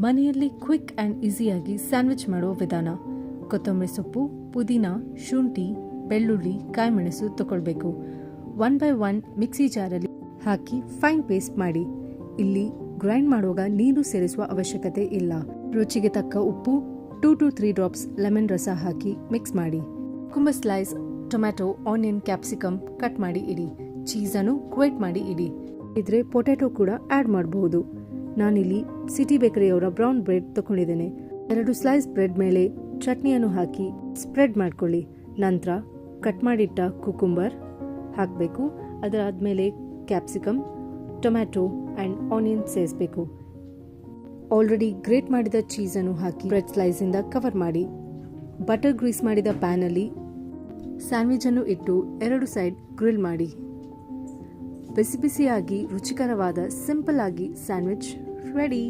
ಮನೆಯಲ್ಲಿ quick and ಈಸಿಯಾಗಿ sandwich ಮಾಡೋ ವಿಧಾನ. ಕೊತ್ತಂಬರಿ ಸೊಪ್ಪು, ಪುದೀನ, ಶುಂಠಿ, ಬೆಳ್ಳುಳ್ಳಿ, ಕಾಯಿಮೆಣಸು ತಗೊಳ್ಬೇಕು. 1 by 1 ಮಿಕ್ಸಿ ಜಾರಲ್ಲಿ ಹಾಕಿ ಫೈನ್ ಪೇಸ್ಟ್ ಮಾಡಿ. ಇಲ್ಲಿ ಗ್ರೈಂಡ್ ಮಾಡುವಾಗ ನೀರು ಸೇರಿಸುವ ಅವಶ್ಯಕತೆ ಇಲ್ಲ. ರುಚಿಗೆ ತಕ್ಕ ಉಪ್ಪು, 2 to 3 ಡ್ರಾಪ್ಸ್ ಲೆಮನ್ ರಸ ಹಾಕಿ ಮಿಕ್ಸ್ ಮಾಡಿ. Cucumber slice, tomato, onion, capsicum cut ಮಾಡಿ ಇಡಿ. ಚೀಸನ್ನು ಗ್ರೇಟ್ ಮಾಡಿ ಇಡಿ. ಇದ್ರೆ ಪೊಟ್ಯಾಟೊ ಕೂಡ ಆ್ಯಡ್ ಮಾಡಬಹುದು. ನಾನಿಲ್ಲಿ ಸಿಟಿ ಬೇಕರಿಯವರ ಬ್ರೌನ್ ಬ್ರೆಡ್ ತಗೊಂಡಿದ್ದೇನೆ. 2 ಸ್ಲೈಸ್ ಬ್ರೆಡ್ ಮೇಲೆ ಚಟ್ನಿಯನ್ನು ಹಾಕಿ ಸ್ಪ್ರೆಡ್ ಮಾಡ್ಕೊಳ್ಳಿ. ನಂತರ ಕಟ್ ಮಾಡಿಟ್ಟ ಕುಕುಂಬರ್ ಹಾಕಬೇಕು. ಅದರಾದ್ಮೇಲೆ ಕ್ಯಾಪ್ಸಿಕಮ್, ಟೊಮ್ಯಾಟೊ ಆ್ಯಂಡ್ ಆನಿಯನ್ ಸೇರಿಸಬೇಕು. ಆಲ್ರೆಡಿ ಗ್ರೇಟ್ ಮಾಡಿದ ಚೀಸನ್ನು ಹಾಕಿ ಬ್ರೆಡ್ ಸ್ಲೈಸಿಂದ ಕವರ್ ಮಾಡಿ. ಬಟರ್ ಗ್ರೀಸ್ ಮಾಡಿದ ಪ್ಯಾನಲ್ಲಿ ಸ್ಯಾಂಡ್ವಿಚನ್ನು ಇಟ್ಟು 2 ಸೈಡ್ ಗ್ರಿಲ್ ಮಾಡಿ. ಬಿಸಿ ಬಿಸಿಯಾಗಿ ರುಚಿಕರವಾದ ಸಿಂಪಲ್ ಆಗಿ ಸ್ಯಾಂಡ್ವಿಚ್ ರೆಡಿ.